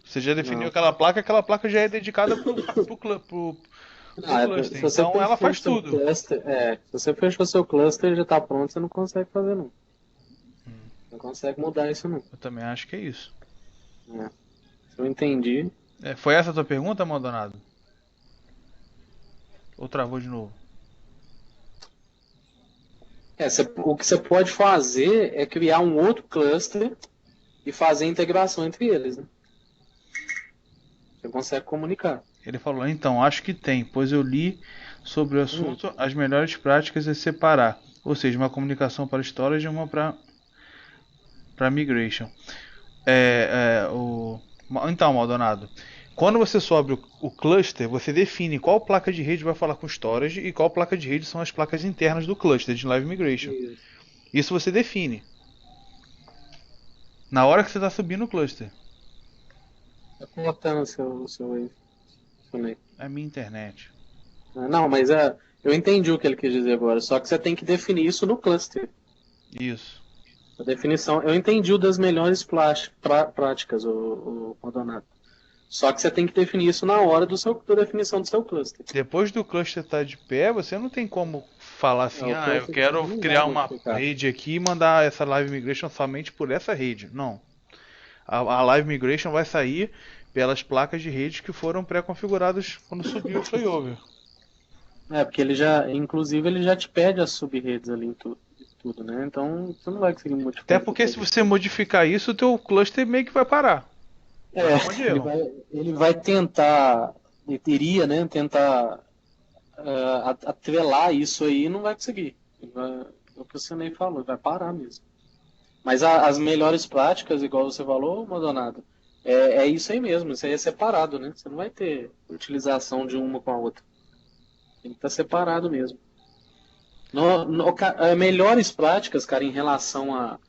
Você já definiu não. aquela placa já é dedicada pro Se cluster, você então ela fechou faz seu tudo. cluster, se você fechou seu cluster e já tá pronto, você não consegue fazer não. Não consegue mudar isso não. Eu também acho que é isso. É. Se eu entendi. Foi essa a tua pergunta, Maldonado? Ou travou de novo? O que você pode fazer é criar um outro cluster e fazer a integração entre eles, né? Você consegue comunicar. Ele falou, então, acho que tem, pois eu li sobre o Uhum. assunto, as melhores práticas é separar, ou seja, uma comunicação para storage e uma para migration. Então, Maldonado, quando você sobe o cluster, você define qual placa de rede vai falar com storage e qual placa de rede são as placas internas do cluster de live migration. Isso. Isso você define na hora que você está subindo o cluster. Tá cortando seu name. É a minha internet. Não, mas eu entendi o que ele quis dizer agora. Só que você tem que definir isso no cluster. Isso. A definição. Eu entendi o das melhores práticas, o Maldonado. Só que você tem que definir isso na hora da definição do seu cluster. Depois do cluster estar de pé, você não tem como falar assim, O eu cluster quero não vai criar uma modificar. rede aqui e mandar essa live migration somente por essa rede. Não. A live migration vai sair pelas placas de rede que foram pré-configuradas quando subiu o failover. Porque inclusive ele já te pede as sub-redes ali em tudo, né? Então você não vai conseguir Até modificar isso porque se depois. você modificar isso, o teu cluster meio que vai parar. Por É, conta de ele erro. vai, ele vai tentar, ele teria, né? Tentar atrelar isso aí e não vai conseguir. É o que você nem falou, vai parar mesmo. Mas as melhores práticas, igual você falou, Maldonado, é isso aí mesmo, isso aí é separado, né? Você não vai ter utilização de uma com a outra. Tem que estar separado mesmo. Melhores práticas, cara, em relação a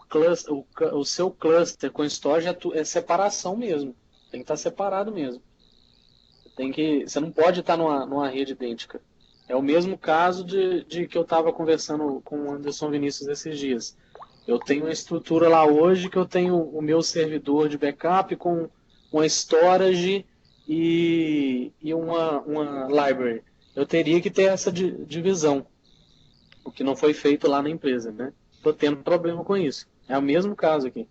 cluster, o seu cluster com storage é separação mesmo. Tem que estar separado mesmo. Você não pode estar numa rede idêntica. É o mesmo caso de que eu estava conversando com o Anderson Vinícius esses dias. Eu tenho uma estrutura lá hoje que eu tenho o meu servidor de backup com uma storage e uma library. Eu teria que ter essa divisão, o que não foi feito lá na empresa, né? Estou tendo problema com isso. É o mesmo caso aqui.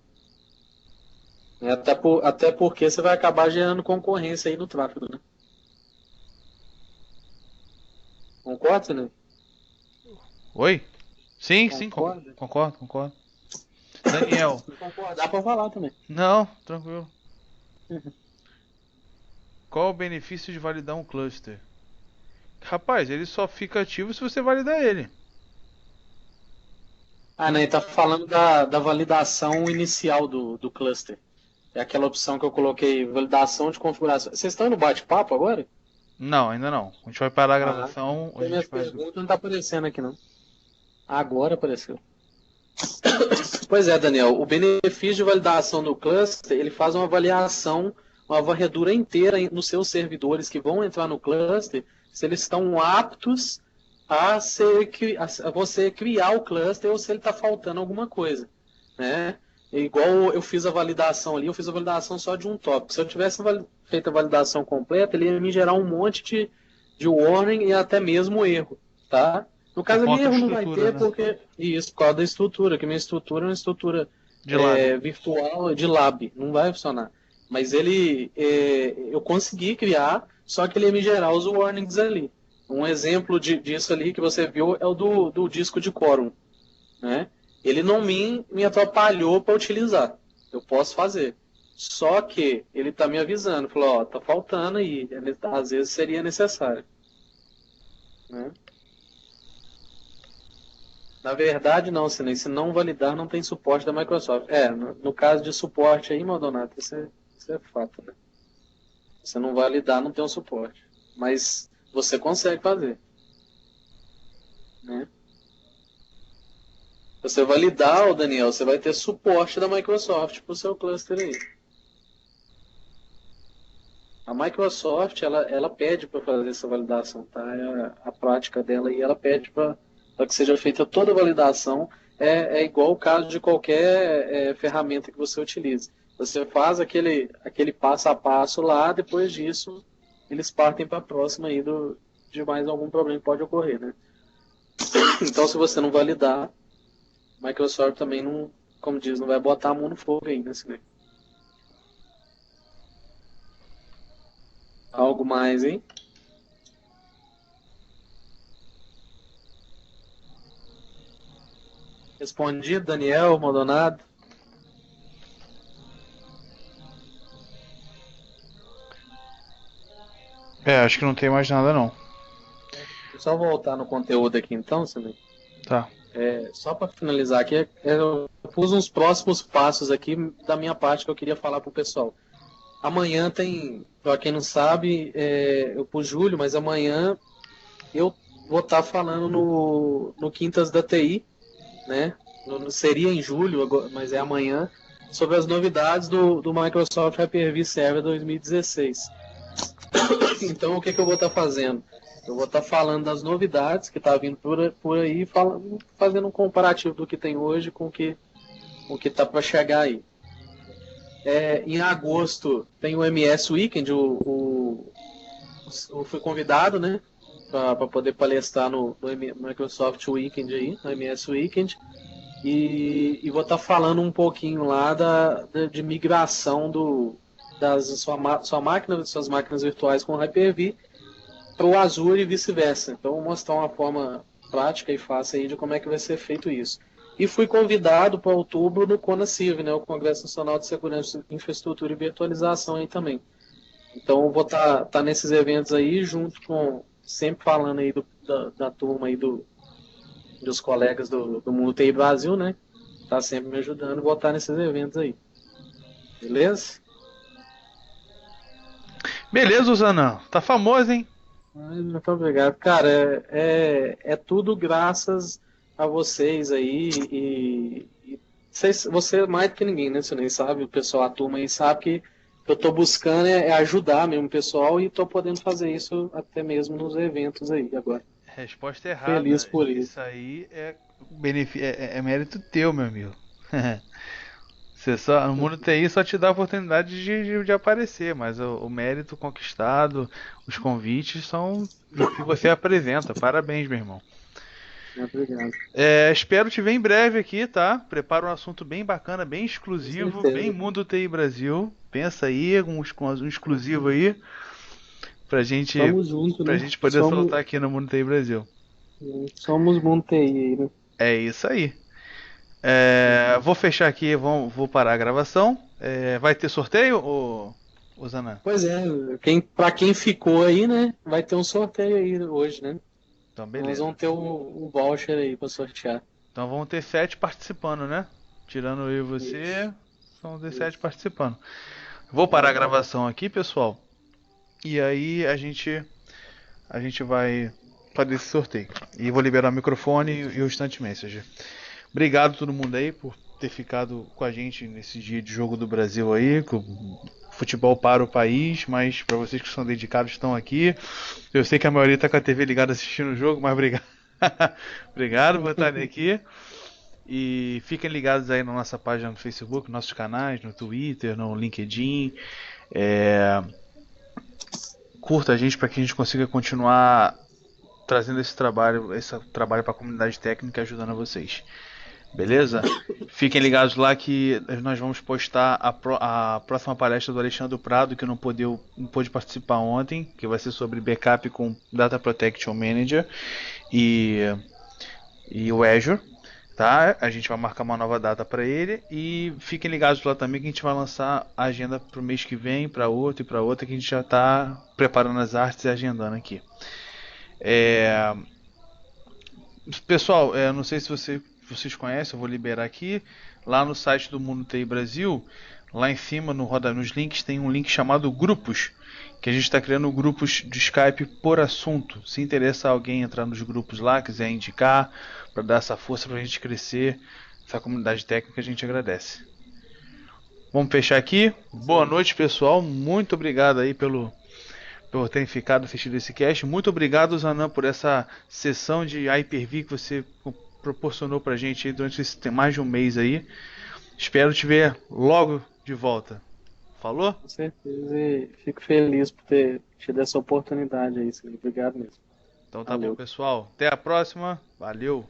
Até porque você vai acabar gerando concorrência aí no tráfego, né? Concorda, né? Oi? Sim, sim, Concorda? concordo, concordo. Daniel. Se não concordar, pode falar também. Não, tranquilo. Qual o benefício de validar um cluster? Rapaz, ele só fica ativo se você validar ele. Ah, né? Tá falando da validação inicial do cluster. É aquela opção que eu coloquei, validação de configuração. Vocês estão no bate-papo agora? Não, ainda não. A gente vai parar a Ah, gravação, a tem minhas gente faz. perguntas não tá aparecendo aqui, não. Agora apareceu. Pois é, Daniel, o benefício de validação do cluster, ele faz uma avaliação, uma varredura inteira nos seus servidores que vão entrar no cluster, se eles estão aptos a você criar o cluster ou se ele está faltando alguma coisa, né? Igual eu fiz a validação ali, eu fiz a validação só de um tópico. Se eu tivesse feito a validação completa, ele ia me gerar um monte de warning e até mesmo erro, tá? No caso ali, erro não vai ter, né? porque. Isso, por causa da estrutura, que minha estrutura é uma estrutura De lab. virtual de lab, não vai funcionar. Mas eu consegui criar, só que ele ia me gerar os warnings ali. Um exemplo disso ali que você viu é o do disco de quórum, né? Ele não me atrapalhou para utilizar. Eu posso fazer. Só que ele está me avisando, falou, ó, tá faltando aí, às vezes seria necessário, né? Na verdade, não, se não validar, não tem suporte da Microsoft. No caso de suporte aí, Maldonado, isso é fato, né? Se não validar, não tem um suporte. Mas você consegue fazer, né? Se você validar, Daniel, você vai ter suporte da Microsoft para o seu cluster aí. A Microsoft, ela pede para fazer essa validação, tá? A prática dela e ela pede para que seja feita toda a validação. É igual o caso de qualquer ferramenta que você utilize. Você faz aquele passo a passo lá, depois disso, eles partem para a próxima aí de mais algum problema que pode ocorrer, né? Então, se você não validar, a Microsoft também não, como diz, não vai botar a mão no fogo aí, né? Algo mais, hein? Respondido, Daniel, Maldonado. Acho que não tem mais nada não. Só voltar no conteúdo aqui então, Samir. Tá. Só para finalizar aqui, eu pus uns próximos passos aqui da minha parte que eu queria falar pro pessoal. Amanhã tem, para quem não sabe, eu pus julho, mas amanhã eu vou estar falando no Quintas da TI, né? Seria em julho, mas é amanhã, sobre as novidades do Microsoft Hyper-V Server 2016. Então, o que eu vou estar fazendo? Eu vou estar falando das novidades que está vindo por aí, fazendo um comparativo do que tem hoje com o que está para chegar aí. Em agosto tem o MS Weekend, eu fui convidado, né, para poder palestrar no Microsoft Weekend aí, no MS Weekend, e vou estar falando um pouquinho lá de migração das suas máquinas virtuais com Hyper-V para o Azure e vice-versa. Então, vou mostrar uma forma prática e fácil aí de como é que vai ser feito isso. E fui convidado para outubro no CONA-CIV, né, o Congresso Nacional de Segurança, Infraestrutura e Virtualização aí também. Então, vou estar nesses eventos aí, junto com, sempre falando aí da turma aí dos colegas do Mundo TI Brasil, né, tá sempre me ajudando, vou estar nesses eventos aí. Beleza? Beleza, Zanã. Tá famoso, hein? Muito obrigado. Cara, é tudo graças a vocês aí você mais do que ninguém, né, Sinei? Sabe, o pessoal, a turma aí sabe que eu tô buscando ajudar mesmo o pessoal e tô podendo fazer isso até mesmo nos eventos aí agora. Resposta errada. Feliz por isso. Isso aí é mérito teu, meu amigo. O mundo TI só te dá a oportunidade de aparecer, mas o mérito conquistado, os convites são o que você apresenta. Parabéns, meu irmão. Obrigado. Espero te ver em breve aqui, tá? Prepara um assunto bem bacana, bem exclusivo, bem Mundo TI Brasil. Pensa aí, um exclusivo aí, pra gente, gente poder soltar aqui no Mundo TI Brasil. Somos Mundo TI aí, né? É isso aí. Vou fechar aqui, vou parar a gravação. Vai ter sorteio, ô Zanan? Pois é, para quem ficou aí, né, vai ter um sorteio aí hoje, né? Então, Nós beleza. vamos ter um voucher aí para sortear. Então vão ter 7 participando, né? Tirando eu e Isso, você, são 17 isso. participando. Vou parar a gravação aqui, pessoal. E aí a gente vai fazer esse sorteio. E vou liberar o microfone e o Instant Messenger. Obrigado a todo mundo aí por ter ficado com a gente nesse dia de jogo do Brasil aí. Que o futebol para o país, mas para vocês que são dedicados estão aqui. Eu sei que a maioria está com a TV ligada assistindo o jogo, mas obrigado. Obrigado por estarem aqui. E fiquem ligados aí na nossa página no Facebook, nossos canais, no Twitter, no LinkedIn. É, Curta a gente para que a gente consiga continuar trazendo esse trabalho para a comunidade técnica, ajudando a vocês. Beleza? Fiquem ligados lá que nós vamos postar a próxima palestra do Alexandre Prado, que não pôde participar ontem, que vai ser sobre backup com Data Protection Manager e, e o Azure. Tá? A gente vai marcar uma nova data para ele e fiquem ligados lá também que a gente vai lançar a agenda para o mês que vem, para outro e para outra, que a gente já está preparando as artes e agendando aqui. É, Pessoal, não sei se vocês conhecem, eu vou liberar aqui. Lá no site do Mundo TI Brasil, lá em cima nos links tem um link chamado Grupos, que a gente está criando grupos de Skype por assunto. Se interessar alguém entrar nos grupos lá, quiser indicar, para dar essa força para a gente crescer, essa comunidade técnica, a gente agradece. Vamos fechar aqui. Boa noite, pessoal. Muito obrigado aí por terem ficado assistindo esse cast. Muito obrigado, Zanan, por essa sessão de Hyper-V que você proporcionou pra gente aí durante mais de um mês aí. Espero te ver logo de volta. Falou? Com certeza, e fico feliz por ter tido essa oportunidade aí, Silvio. Obrigado mesmo. Então tá bom, Valeu. pessoal. Até a próxima. Valeu.